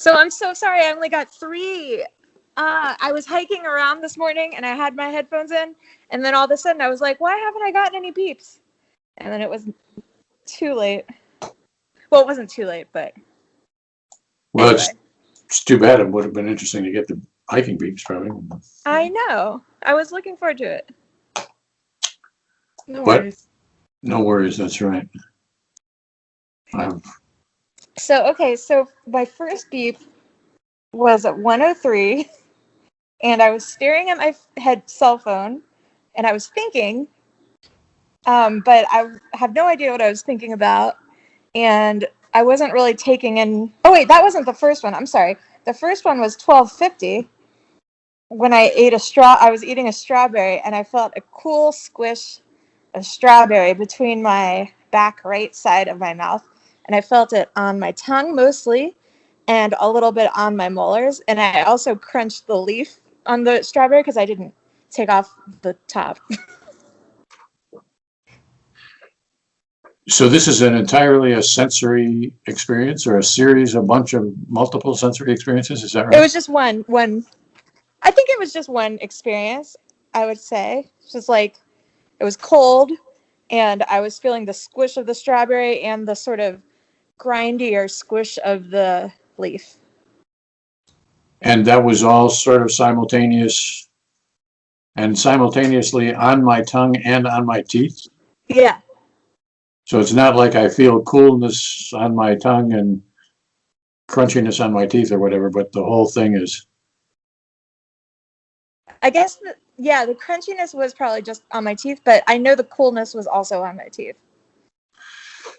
So I'm so sorry. I only got 3. I was hiking around this morning and I had my headphones in, and then all of a sudden I was like, why haven't I gotten any beeps? And then it was too late. Well, it wasn't too late, but Well, anyway. it's too bad. It would have been interesting to get the hiking beeps, probably. I know. I was looking forward to it. No But worries. no worries, that's right. So my first beep was at 1:03, and I was staring at my cell phone, and I was thinking, but I have no idea what I was thinking about, and I wasn't really taking in. Oh wait, that wasn't the first one. I'm sorry. The first one was 12:50 when I ate a straw. I was eating a strawberry, and I felt a cool squish of strawberry between my back right side of my mouth, and I felt it on my tongue mostly, and a little bit on my molars, and I also crunched the leaf on the strawberry because I didn't take off the top. So this is an entirely a sensory experience, or a series, a bunch of multiple sensory experiences, is that right? It was just one. I think it was just one experience, I would say. It's just like, it was cold, and I was feeling the squish of the strawberry and the sort of grindy or squish of the leaf. And that was all sort of simultaneous and simultaneously on my tongue and on my teeth. Yeah. So it's not like I feel coolness on my tongue and crunchiness on my teeth or whatever, but the whole thing is. I guess, the crunchiness was probably just on my teeth, but I know the coolness was also on my teeth.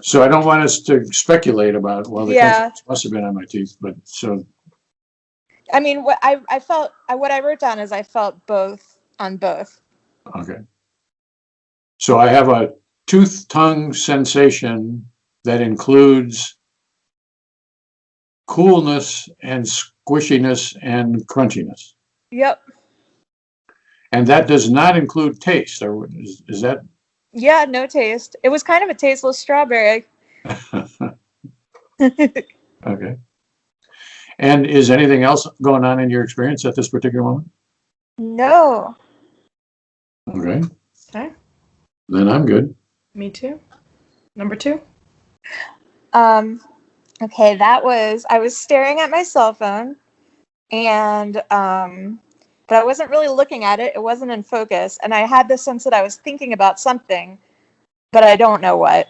So I don't want us to speculate about, well, the Yeah. crunchiness must have been on my teeth, but so. I mean, what I felt, what I wrote down is I felt both on both. Okay. So I have a tooth-tongue sensation that includes coolness and squishiness and crunchiness. Yep. And that does not include taste, or is that? Yeah, no taste. It was kind of a tasteless strawberry. Okay. And is anything else going on in your experience at this particular moment? No. Okay. Okay. Then I'm good. Me too. Number 2. Okay, I was staring at my cell phone, and but I wasn't really looking at it. It wasn't in focus, and I had the sense that I was thinking about something, but I don't know what.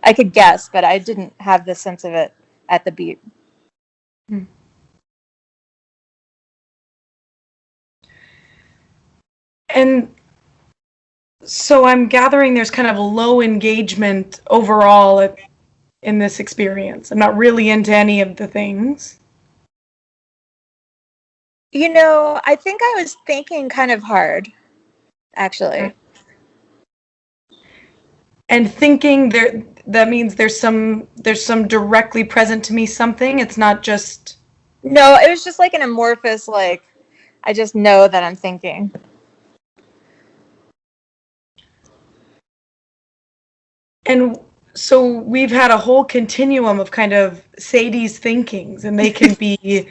I could guess, but I didn't have the sense of it at the beat. And so I'm gathering there's kind of a low engagement overall in this experience. I'm not really into any of the things. You know, I think I was thinking kind of hard, actually. Okay. And thinking that means there's some directly present to me something. It's not just. No, it was just like an amorphous, like, I just know that I'm thinking. And so we've had a whole continuum of kind of Sadie's thinkings, and they can be,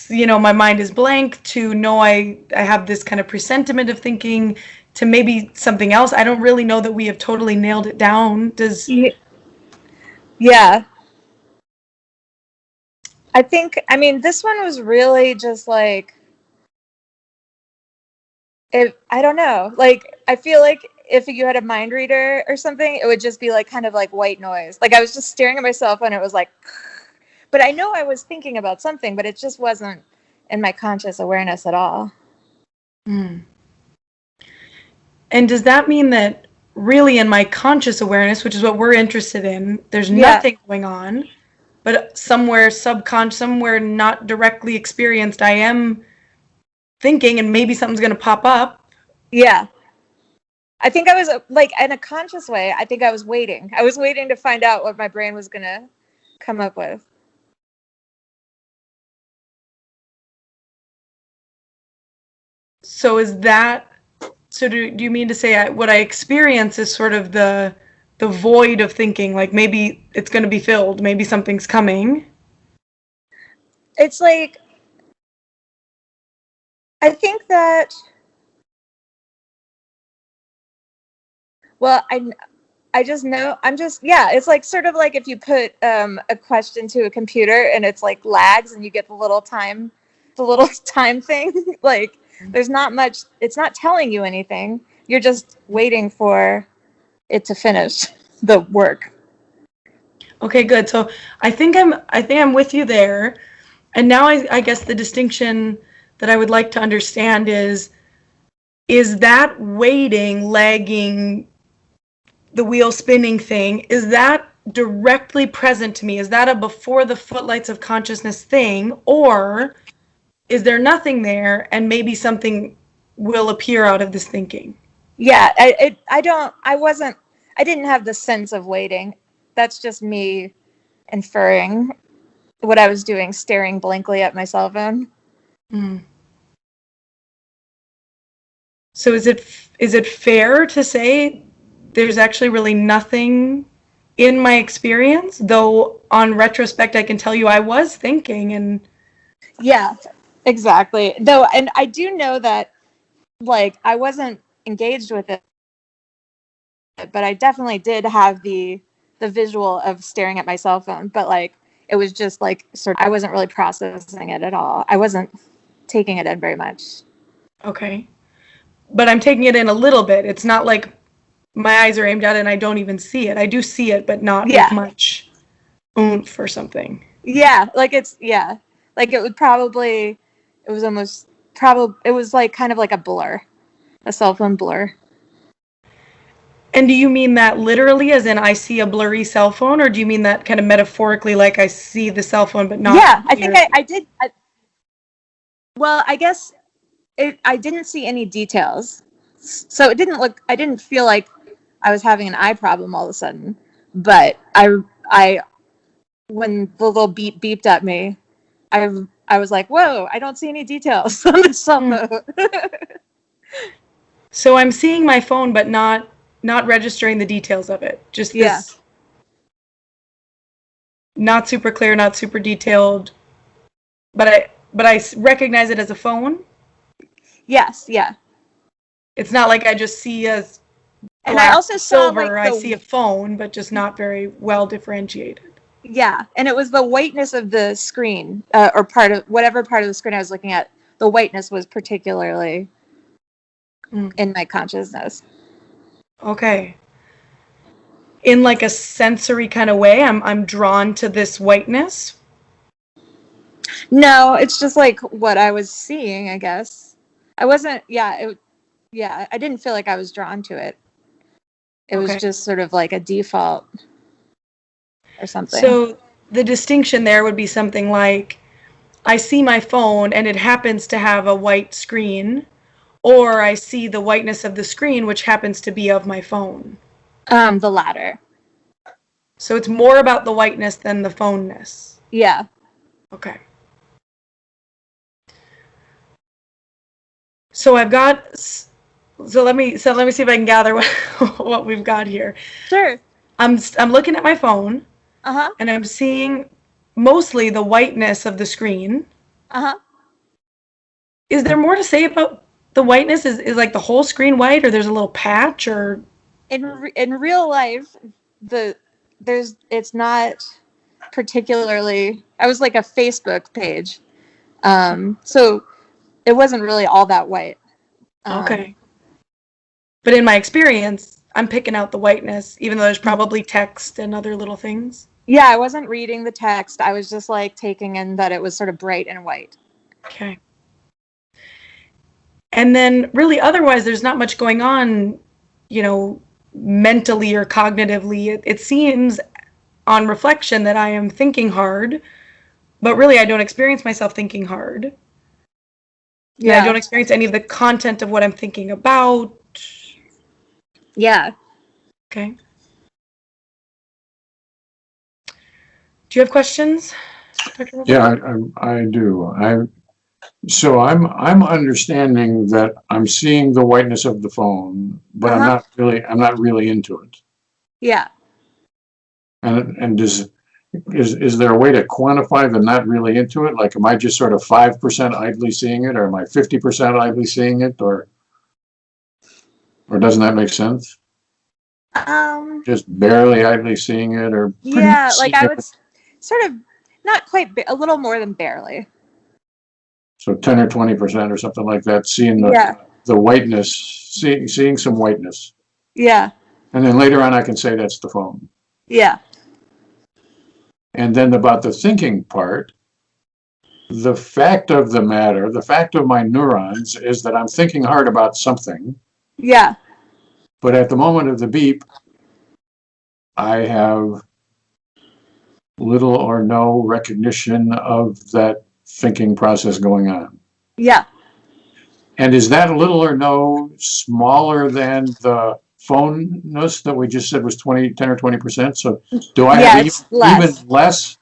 my mind is blank, to no, I have this kind of presentiment of thinking, to maybe something else. I don't really know that we have totally nailed it down. Yeah. I mean, this one was really just like, I don't know. Like, I feel like if you had a mind reader or something, it would just be like kind of like white noise. Like, I was just staring at myself and it was like, but I know I was thinking about something, but it just wasn't in my conscious awareness at all. And does that mean that really in my conscious awareness, which is what we're interested in, there's nothing going on, but somewhere subconscious, somewhere not directly experienced, I am thinking, and maybe something's going to pop up? Yeah. I think I was, like, in a conscious way, I think I was waiting. I was waiting to find out what my brain was going to come up with. So do you mean to say what I experience is sort of the the void of thinking, like maybe it's going to be filled, maybe something's coming. It's like, I think that, well, I just know, it's like sort of like if you put a question to a computer and it's like lags and you get the little time thing. Like, there's not much, it's not telling you anything. You're just waiting for it to finish the work. Okay, good. So I think I'm with you there. And now I guess the distinction that I would like to understand is that waiting, lagging, the wheel spinning thing, is that directly present to me? Is that a before the footlights of consciousness thing? Or is there nothing there and maybe something will appear out of this thinking? Yeah, I didn't have the sense of waiting. That's just me inferring what I was doing, staring blankly at my cell phone. Mm. So is it fair to say there's actually really nothing in my experience, though on retrospect I can tell you I was thinking? And yeah, exactly. Though, and I do know that, like, I wasn't engaged with it, but I definitely did have the visual of staring at my cell phone, but like it was just like sort of, I wasn't really processing it at all. I wasn't taking it in very much. okay, but I'm taking it in a little bit. It's not like my eyes are aimed at it and I don't even see it. I do see it, but not with much oomph or something. Yeah, like like it was like kind of like a blur, a cell phone blur. And do you mean that literally, as in I see a blurry cell phone, or do you mean that kind of metaphorically, like I see the cell phone but not? Yeah, I think I did. Well, I guess I didn't see any details, so it didn't look. I didn't feel like I was having an eye problem all of a sudden. But I when the little beep beeped at me, I was like, whoa! I don't see any details on the cell phone. So I'm seeing my phone, but not registering the details of it. Just this, not super clear, not super detailed, but I recognize it as a phone. Yes, yeah. It's not like I just see a and I also silver. Saw, like, I see a phone, but just not very well differentiated. Yeah, and it was the whiteness of the screen, or whatever part of the screen I was looking at. The whiteness was particularly in my consciousness. Okay. In like a sensory kind of way, I'm drawn to this whiteness. No, it's just like what I was seeing, I guess. I wasn't, I didn't feel like I was drawn to it. It was just sort of like a default or something. So the distinction there would be something like, I see my phone and it happens to have a white screen, or I see the whiteness of the screen, which happens to be of my phone. The latter. So it's more about the whiteness than the phoneness. Yeah. Okay. So I've got. So let me see if I can gather what we've got here. Sure. I'm looking at my phone. And I'm seeing mostly the whiteness of the screen. Is there more to say about the whiteness? Is like the whole screen white, or there's a little patch, or? In real life, it's not particularly. I was like a Facebook page, so it wasn't really all that white. Okay. But in my experience, I'm picking out the whiteness, even though there's probably text and other little things. Yeah, I wasn't reading the text. I was just like taking in that it was sort of bright and white. Okay. And then really otherwise, there's not much going on, mentally or cognitively. It seems on reflection that I am thinking hard, but really I don't experience myself thinking hard. Yeah. I don't experience any of the content of what I'm thinking about. Yeah. Okay. Do you have questions, Dr. Wilson? Yeah, I do. So I'm understanding that I'm seeing the whiteness of the phone, but I'm not really into it. Yeah. And is there a way to quantify the not really into it? Like, am I just sort of 5% idly seeing it, or am I 50% idly seeing it, or doesn't that make sense? Just barely idly seeing it, or pretty Yeah, much like seeing I it. would sort of not quite, a little more than barely. So 10 or 20% or something like that, seeing the whiteness, seeing some whiteness. Yeah. And then later on I can say that's the phone. Yeah. And then about the thinking part, the fact of the matter, the fact of my neurons is that I'm thinking hard about something. Yeah. But at the moment of the beep, I have little or no recognition of that thinking process going on. Yeah. And is that little or no smaller than the phoneness that we just said was 10 or 20%? So do I have even less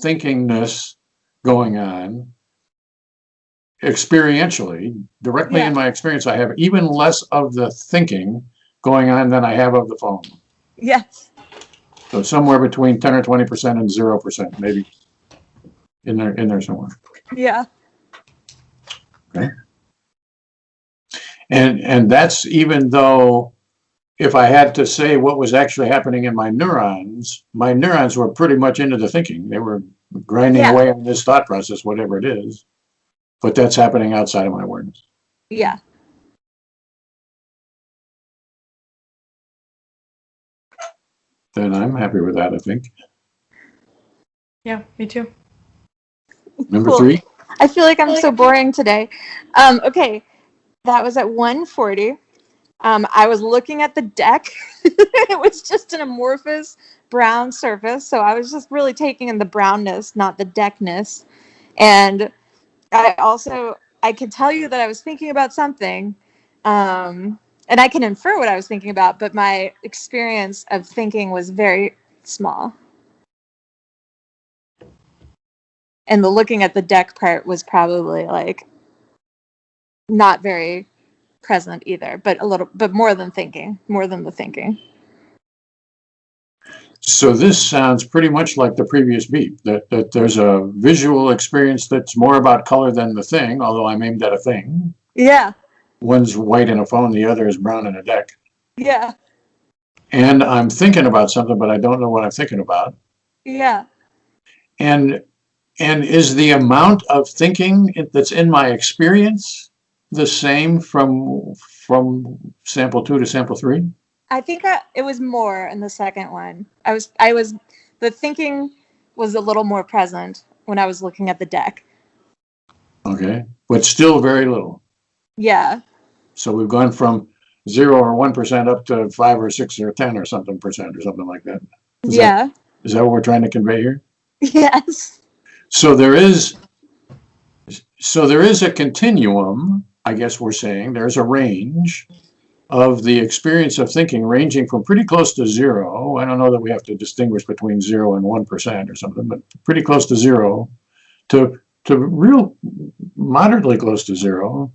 thinkingness going on experientially? Directly in my experience, I have even less of the thinking going on than I have of the phone. Yes. So somewhere between 10 or 20% and 0%, maybe in there somewhere. Yeah. Okay. And that's even though if I had to say what was actually happening in my neurons were pretty much into the thinking. They were grinding away on this thought process, whatever it is. But that's happening outside of my awareness. Yeah. Then I'm happy with that, I think. Yeah, me too. Number 3? I feel like I'm so boring today. Okay, that was at 1:40. I was looking at the deck. It was just an amorphous brown surface, so I was just really taking in the brownness, not the deckness. And I could tell you that I was thinking about something, and I can infer what I was thinking about, but my experience of thinking was very small. And the looking at the deck part was probably like not very present either, but more than the thinking. So this sounds pretty much like the previous beep, that there's a visual experience that's more about color than the thing, although I'm aimed at a thing. Yeah. One's white in a phone, the other is brown in a deck. Yeah. And I'm thinking about something, but I don't know what I'm thinking about. Yeah. And is the amount of thinking that's in my experience the same from sample 2 to sample 3? I think it was more in the second one. The thinking was a little more present when I was looking at the deck. Okay, but still very little. Yeah. So we've gone from 0 or 1% up to 5 or 6 or 10 or something percent or something like that. Is that what we're trying to convey here? Yes. So there is a continuum, I guess we're saying. There's a range of the experience of thinking ranging from pretty close to 0. I don't know that we have to distinguish between 0 and 1% or something, but pretty close to 0 to real moderately close to 0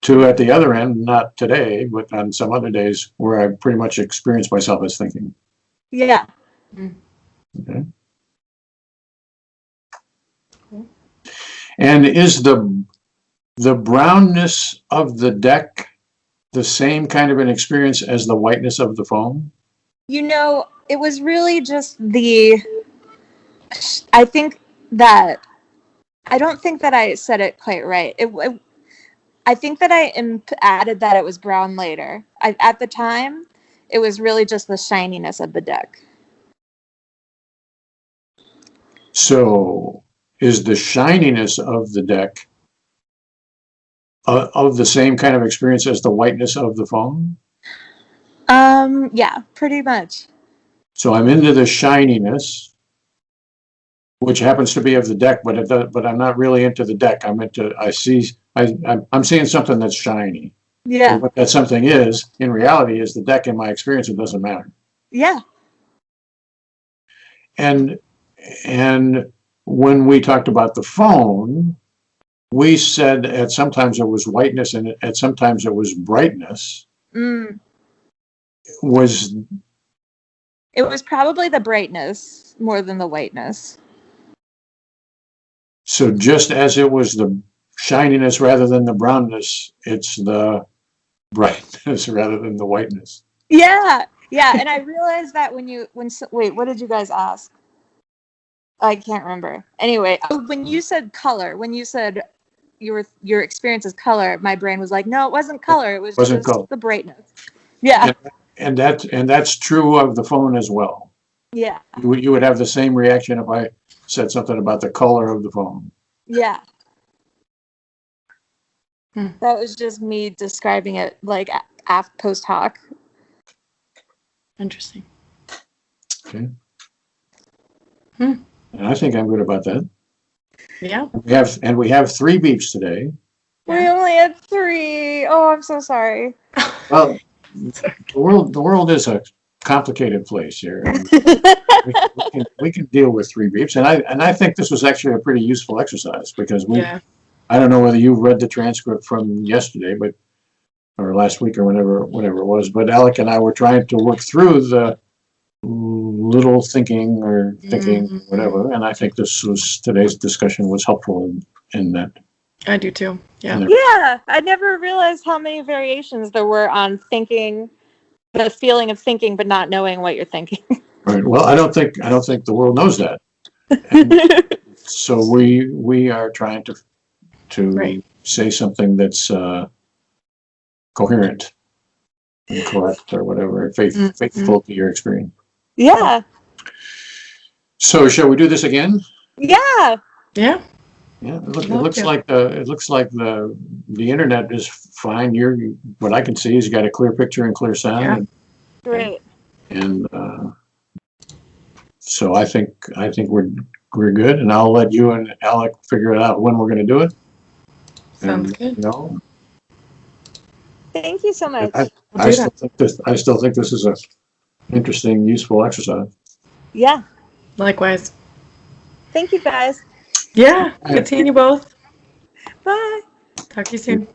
to at the other end, not today, but on some other days where I pretty much experience myself as thinking. Yeah. Okay. And is the brownness of the deck the same kind of an experience as the whiteness of the phone? It was really just I don't think that I said it quite right. I think that I added that it was brown later. At the time, it was really just the shininess of the deck. So is the shininess of the deck of the same kind of experience as the whiteness of the phone? Yeah, pretty much. So I'm into the shininess, which happens to be of the deck, but I'm not really into the deck. I'm seeing something that's shiny. Yeah. And what that something is, in reality, is the deck in my experience. It doesn't matter. Yeah. And when we talked about the phone, we said at sometimes it was whiteness and at sometimes it was brightness. was It was probably the brightness more than the whiteness. so just as it was the shininess rather than the brownness, it's the brightness rather than the whiteness. Yeah, yeah, and I realized that wait, what did you guys ask? I can't remember. Anyway, when you said color, when you said your experience is color, my brain was like, no, it wasn't color. It was Wasn't just color. the brightness. Yeah, And that's true of the phone as well. yeah, You would have the same reaction if I said something about the color of the phone. yeah. Hmm. That was just me describing it like post hoc. Interesting. Okay. Hmm. And I think I'm good about that. Yeah. We have 3 beeps today. We only had 3. Oh, I'm so sorry. Well, the world is a complicated place here. And we can deal with 3 beeps, and I think this was actually a pretty useful exercise because Yeah. I don't know whether you read the transcript from yesterday, or last week or whenever it was, but Alec and I were trying to work through the little thinking whatever, and I think today's discussion was helpful in that. I do too. Yeah. Yeah, I never realized how many variations there were on thinking, the feeling of thinking but not knowing what you're thinking. Right. Well, I don't think the world knows that. And so we are trying to Right. say something that's coherent and correct or whatever, faithful to your experience. Yeah. So shall we do this again? Yeah. Yeah. Yeah. It looks like the internet is fine. What I can see is you got a clear picture and clear sound. Yeah. Great. And so I think we're good, and I'll let you and Alec figure it out when we're going to do it. Sounds good. No, Thank you so much. I still think this is a interesting, useful exercise. Yeah. Likewise. Thank you guys. Yeah. Good seeing you both. Bye. Talk to you soon.